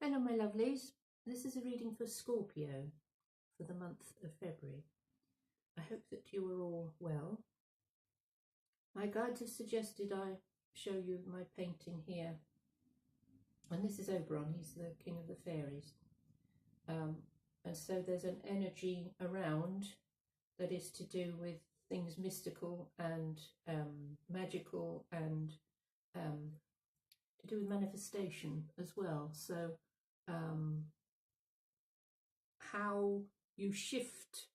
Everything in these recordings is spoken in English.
Hello my lovelies, this is a reading for Scorpio for the month of February. I hope that you are all well. My guides have suggested I show you my painting here, and this is Oberon, he's the king of the fairies, and so there's an energy around that is to do with things mystical and magical and to do with manifestation as well. So how you shift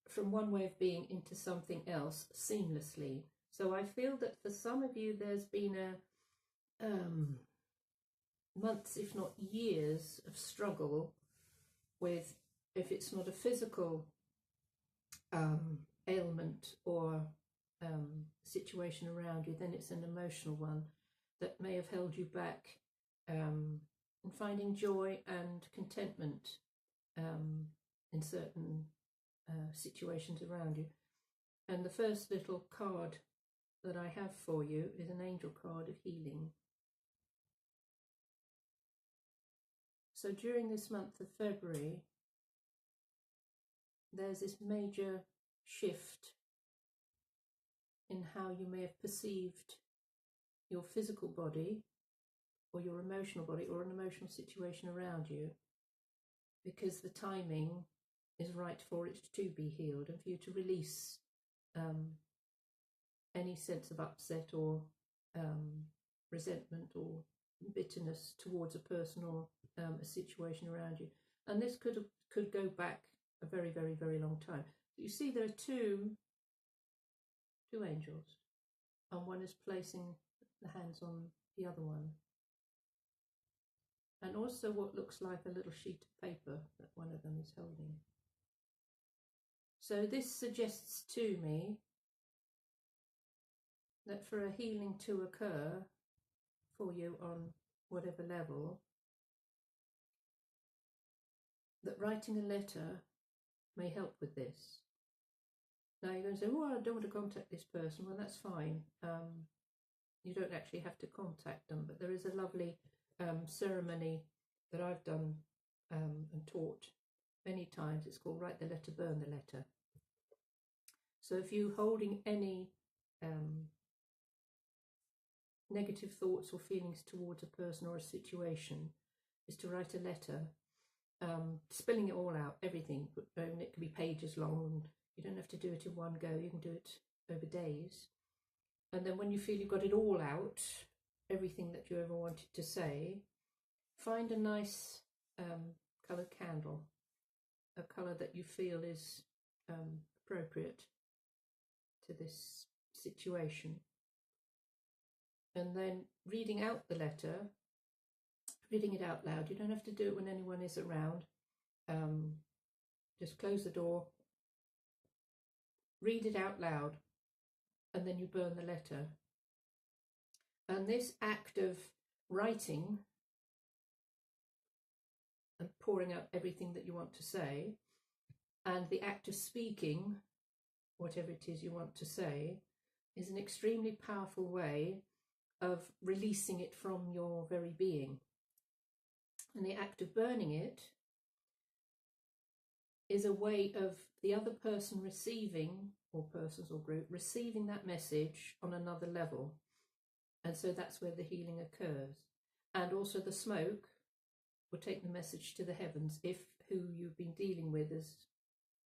from one way of being into something else seamlessly. So I feel that for some of you there's been a months, if not years, of struggle with, if it's not a physical ailment or situation around you, then it's an emotional one that may have held you back in finding joy and contentment in certain situations around you. And the first little card that I have for you is an angel card of healing. So during this month of February, there's this major shift in how you may have perceived your physical body or your emotional body or an emotional situation around you, because the timing is right for it to be healed and for you to release any sense of upset or resentment or bitterness towards a person or a situation around you. And this could go back a very, very, very long time. You see there are two angels, and one is placing the hands on the other one, and also what looks like a little sheet of paper that one of them is holding. So this suggests to me that for a healing to occur for you on whatever level, that writing a letter may help with this. Now you're going to say, oh, I don't want to contact this person. Well, that's fine. You don't actually have to contact them, but there is a lovely ceremony that I've done and taught many times. It's called Write the Letter, Burn the Letter. So if you're holding any negative thoughts or feelings towards a person or a situation, is to write a letter, spelling it all out, everything. It can be pages long, and you don't have to do it in one go. You can do it over days. And then when you feel you've got it all out, everything that you ever wanted to say, find a nice coloured candle, a colour that you feel is appropriate to this situation. And then reading out the letter, reading it out loud. You don't have to do it when anyone is around. Just close the door, read it out loud, and then you burn the letter. And this act of writing and pouring out everything that you want to say, and the act of speaking whatever it is you want to say, is an extremely powerful way of releasing it from your very being. And the act of burning it is a way of the other person receiving, or persons or group, receiving that message on another level. And so that's where the healing occurs. And also the smoke will take the message to the heavens if who you've been dealing with is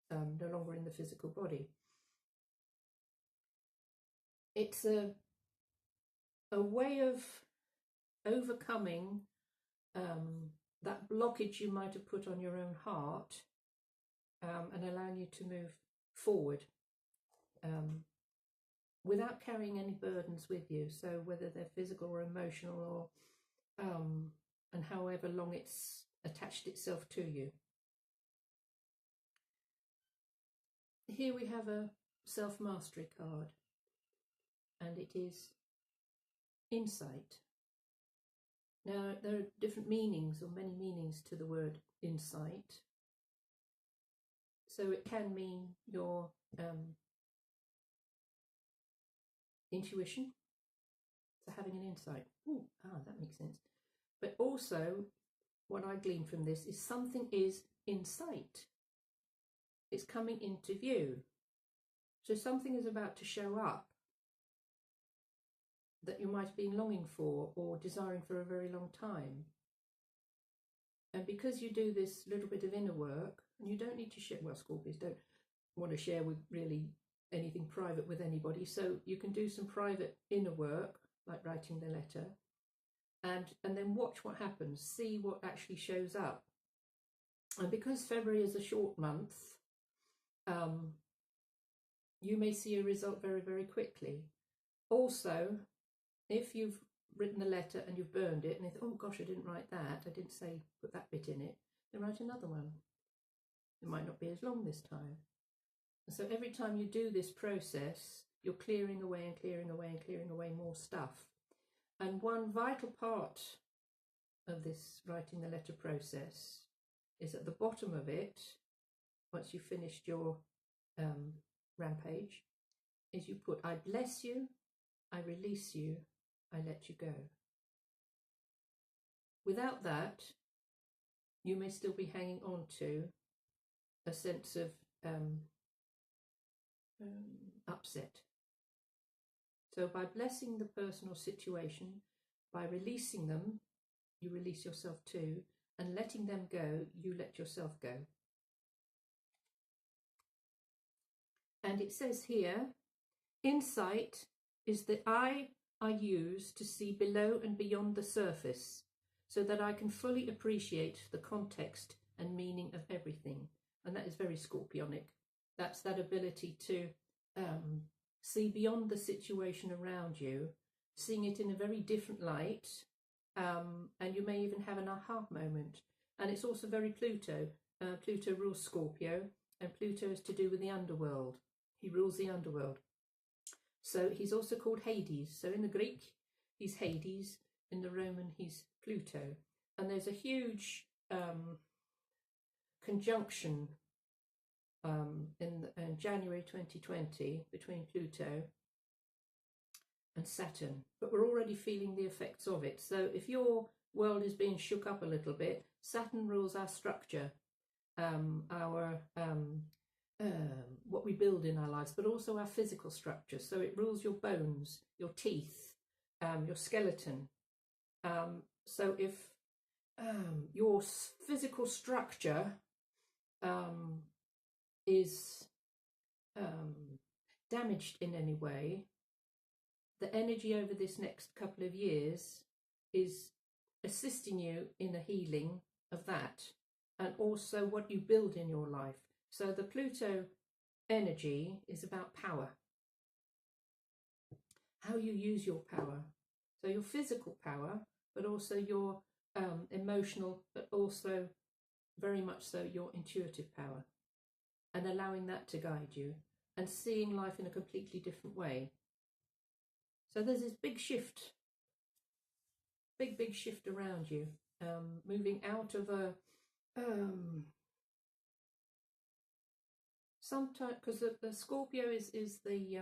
no longer in the physical body. It's a way of overcoming that blockage you might have put on your own heart, and allowing you to move forward without carrying any burdens with you. So whether they're physical or emotional, or and however long it's attached itself to you. Here we have a self-mastery card, and it is insight. Now there are different meanings, or many meanings, to the word insight. So it can mean your intuition, so having an insight. That makes sense. But also what I glean from this is something is in sight. It's coming into view. So something is about to show up that you might have been longing for or desiring for a very long time. And because you do this little bit of inner work, and you don't need to share, well, Scorpios don't want to share with really anything private with anybody, so you can do some private inner work, like writing the letter, and then watch what happens, see what actually shows up. And because February is a short month, you may see a result very, very quickly. Also, if you've written a letter and you've burned it and you think, oh gosh, I didn't write that, I didn't say put that bit in it, then write another one. It might not be as long this time. And so every time you do this process, you're clearing away and clearing away and clearing away more stuff. And one vital part of this writing the letter process is at the bottom of it, once you've finished your rampage, is you put, I bless you, I release you, I let you go. Without that, you may still be hanging on to a sense of upset. So by blessing the person or situation, by releasing them, you release yourself too, and letting them go, you let yourself go. And it says here, insight is the eye I use to see below and beyond the surface, so that I can fully appreciate the context and meaning of everything. And that is very Scorpionic. That's that ability to see beyond the situation around you, seeing it in a very different light, and you may even have an aha moment. And it's also very Pluto. Pluto rules Scorpio, and Pluto is to do with the underworld. He rules the underworld. So he's also called Hades. So in the Greek, he's Hades. In the Roman, he's Pluto. And there's a huge conjunction in January 2020 between Pluto and Saturn. But we're already feeling the effects of it. So if your world is being shook up a little bit, Saturn rules our structure, what we build in our lives, but also our physical structure. So it rules your bones, your teeth, your skeleton. So if your physical structure is damaged in any way, the energy over this next couple of years is assisting you in a healing of that, and also what you build in your life. So the Pluto energy is about power, how you use your power. So your physical power, but also your emotional, but also very much so your intuitive power, and allowing that to guide you and seeing life in a completely different way. So there's this big shift, big shift around you, moving out of a sometimes, because the Scorpio is the you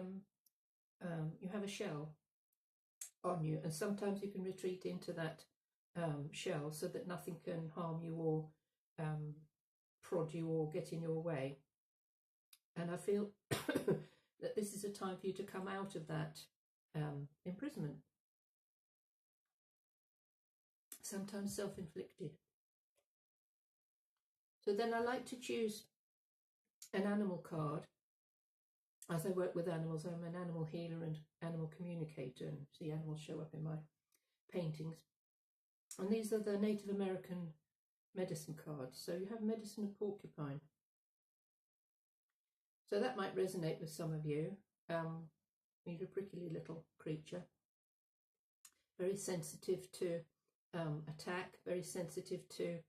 have a shell on you, and sometimes you can retreat into that shell so that nothing can harm you or prod you or get in your way. And I feel that this is a time for you to come out of that imprisonment, sometimes self-inflicted. So then I like to choose an animal card. As I work with animals, I'm an animal healer and animal communicator, and see animals show up in my paintings. And these are the Native American medicine cards. So you have medicine of porcupine. So that might resonate with some of you. You're a prickly little creature, very sensitive to attack, very sensitive to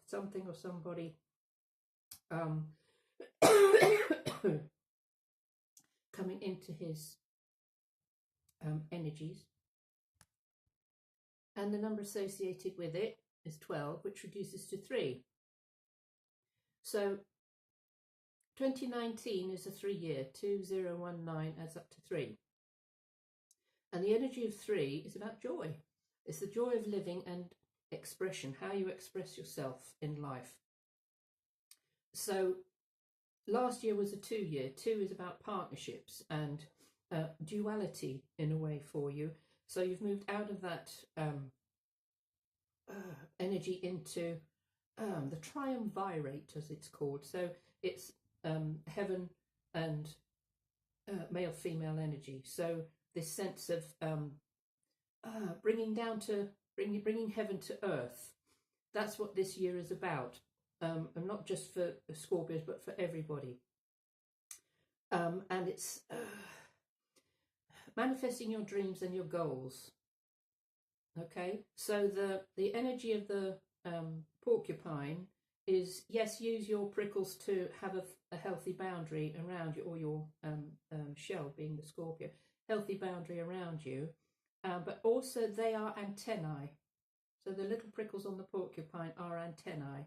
something or somebody coming into his energies. And the number associated with it is 12, which reduces to 3. So 2019 is a 3-year, 2019 adds up to 3. And the energy of 3 is about joy. It's the joy of living and expression, how you express yourself in life. So last year was a 2-year. 2 is about partnerships and duality in a way for you. So you've moved out of that energy into the triumvirate, as it's called. So it's heaven and male-female energy. So this sense of bringing heaven to earth. That's what this year is about, and not just for Scorpios, but for everybody. And it's manifesting your dreams and your goals. Okay, so the energy of the porcupine is, yes, use your prickles to have a healthy boundary around you, or your shell, being the Scorpio, healthy boundary around you, but also they are antennae. So the little prickles on the porcupine are antennae,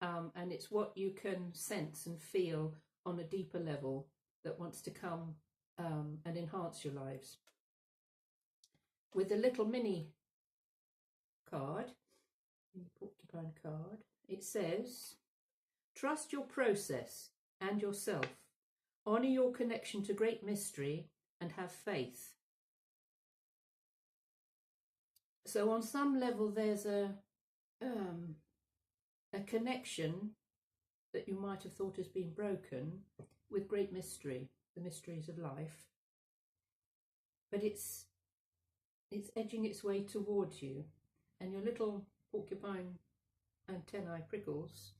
and it's what you can sense and feel on a deeper level that wants to come and enhance your lives. With the little mini card, the porcupine card, it says, trust your process and yourself, honour your connection to great mystery, and have faith. So on some level there's a connection that you might have thought has been broken with great mystery, the mysteries of life, but it's edging its way towards you, and your little porcupine antennae prickles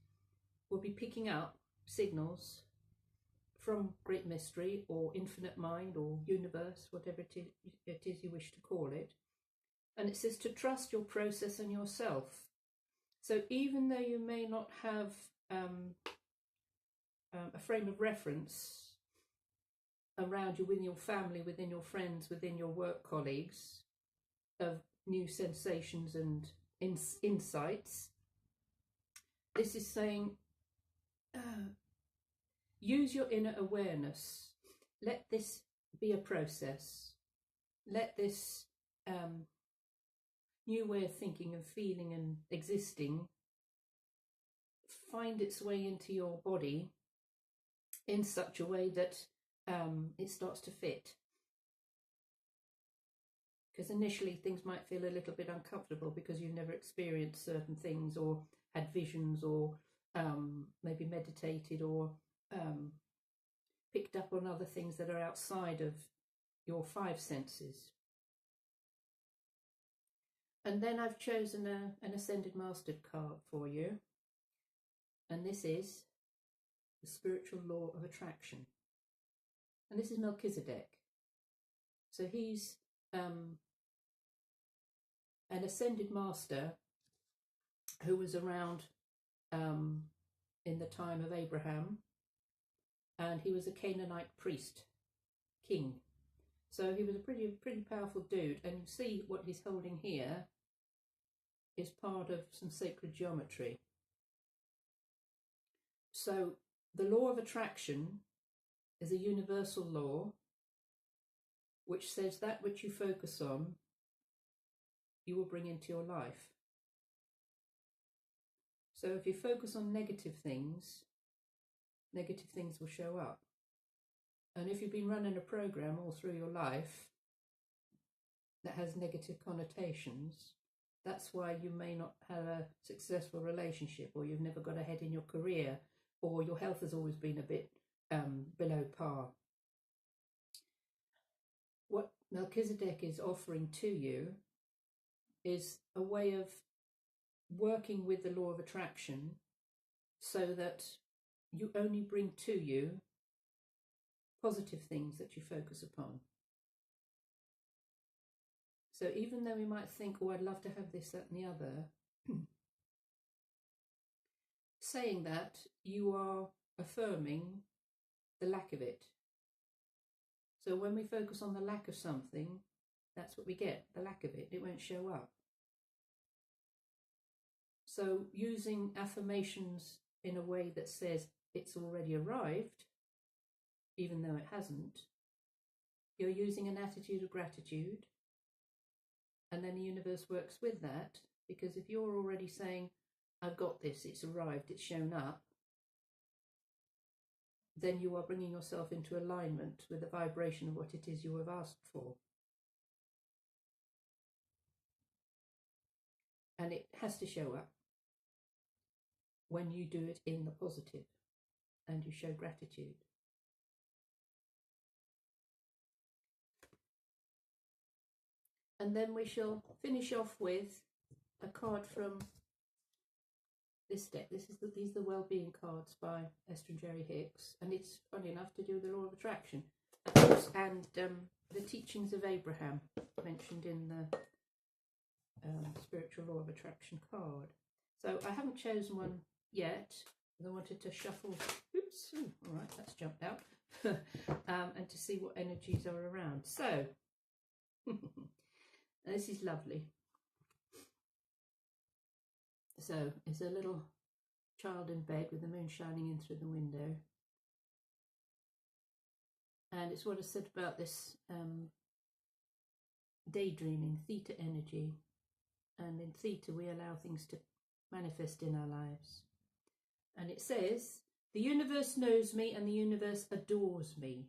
will be picking up signals from great mystery or infinite mind or universe, whatever it is you wish to call it. And it says to trust your process and yourself. So even though you may not have a frame of reference around you, within your family, within your friends, within your work colleagues, of new sensations and insights, this is saying use your inner awareness. Let this be a process. Let this new way of thinking and feeling and existing find its way into your body in such a way that it starts to fit. Because initially things might feel a little bit uncomfortable because you've never experienced certain things, or had visions, or maybe meditated, or picked up on other things that are outside of your 5 senses. And then I've chosen an Ascended Master card for you, and this is the spiritual law of attraction. And this is Melchizedek. So he's an Ascended Master who was around in the time of Abraham, and he was a Canaanite priest, king. So he was a pretty powerful dude, and you see what he's holding here is part of some sacred geometry. So the law of attraction is a universal law which says that which you focus on, you will bring into your life. So if you focus on negative things will show up. And if you've been running a program all through your life that has negative connotations, that's why you may not have a successful relationship, or you've never got ahead in your career, or your health has always been a bit below par. What Melchizedek is offering to you is a way of working with the law of attraction so that you only bring to you positive things that you focus upon. So even though we might think, oh, I'd love to have this, that and the other, saying that, you are affirming the lack of it. So when we focus on the lack of something, that's what we get, the lack of it. It won't show up. So using affirmations in a way that says it's already arrived, even though it hasn't, you're using an attitude of gratitude, And then the universe works with that, because if you're already saying, I've got this, it's arrived, it's shown up, then you are bringing yourself into alignment with the vibration of what it is you have asked for. And it has to show up when you do it in the positive and you show gratitude. And then we shall finish off with a card from this deck. These are the well-being cards by Esther and Jerry Hicks, and it's funny enough to do with the law of attraction, of course, and the teachings of Abraham mentioned in the spiritual law of attraction card. So I haven't chosen one yet, because I wanted to shuffle. Oops! Ooh, all right, that's jumped out, and to see what energies are around. So this is lovely. So it's a little child in bed with the moon shining in through the window. And it's what I said about this daydreaming, theta energy. And in theta, we allow things to manifest in our lives. And it says, the universe knows me and the universe adores me.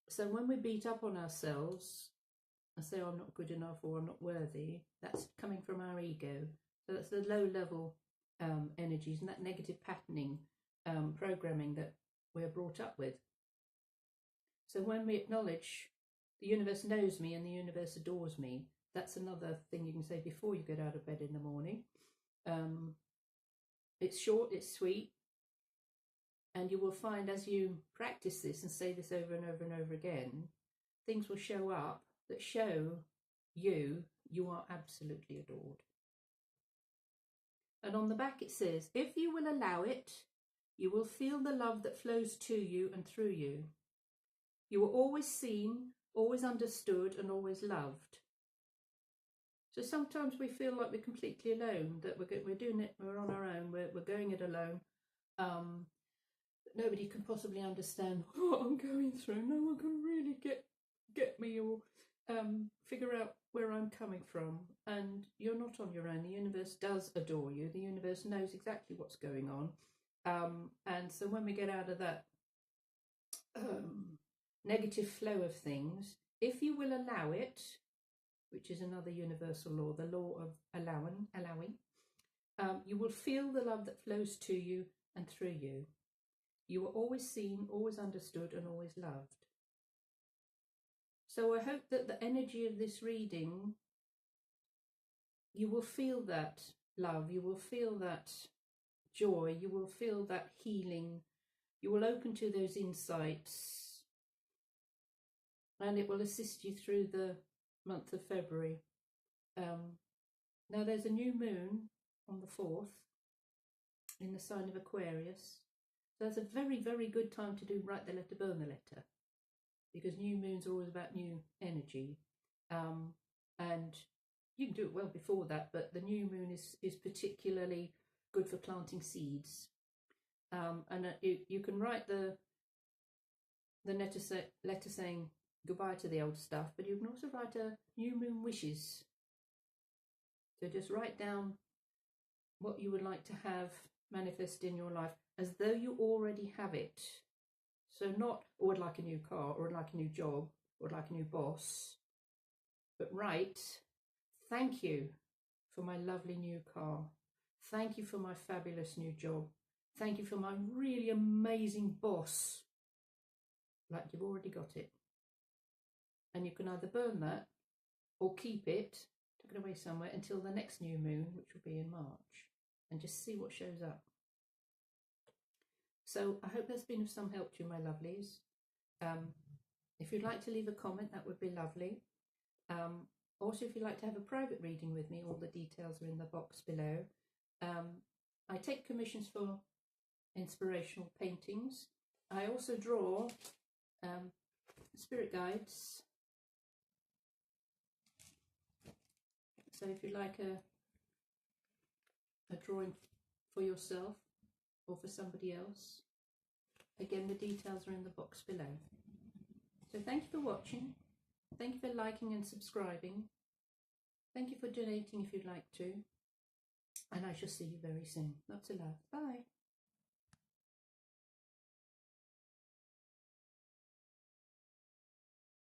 So when we beat up on ourselves and say, oh, I'm not good enough or I'm not worthy, that's coming from our ego. So that's the low level energies and that negative patterning programming that we're brought up with. So when we acknowledge the universe knows me and the universe adores me, that's another thing you can say before you get out of bed in the morning. It's short, it's sweet, and you will find as you practice this and say this over and over and over again, things will show up that show you are absolutely adored. And on the back it says, if you will allow it, you will feel the love that flows to you and through you. You are always seen, always understood, and always loved. So sometimes we feel like we're completely alone, that we're doing it, we're on our own, we're going it alone. Nobody can possibly understand what I'm going through. No one can really get me or figure out where I'm coming from. And you're not on your own. The universe does adore you. The universe knows exactly what's going on. And so when we get out of that negative flow of things, if you will allow it, which is another universal law, the law of allowing, you will feel the love that flows to you and through you. You are always seen, always understood, and always loved. So I hope that the energy of this reading, you will feel that love, you will feel that joy, you will feel that healing, you will open to those insights, and it will assist you through the month of February. Now there's a new moon on the 4th in the sign of Aquarius. So that's a very, very good time to write the letter, burn the letter, because new moons are always about new energy. And you can do it well before that, but the new moon is particularly good for planting seeds. And you can write the letter saying goodbye to the old stuff, but you can also write a new moon wishes. So just write down what you would like to have manifest in your life as though you already have it. So not, oh, I'd like a new car, or I'd like a new job, or I'd like a new boss, but write, thank you for my lovely new car. Thank you for my fabulous new job. Thank you for my really amazing boss. Like you've already got it. And you can either burn that or keep it, tuck it away somewhere until the next new moon, which will be in March, and just see what shows up. So I hope that's been of some help to you, my lovelies. If you'd like to leave a comment, that would be lovely. Also, if you'd like to have a private reading with me, all the details are in the box below. I take commissions for inspirational paintings. I also draw spirit guides. So if you'd like a drawing for yourself or for somebody else, again, the details are in the box below. So thank you for watching. Thank you for liking and subscribing. Thank you for donating if you'd like to. And I shall see you very soon. Lots of love. Bye.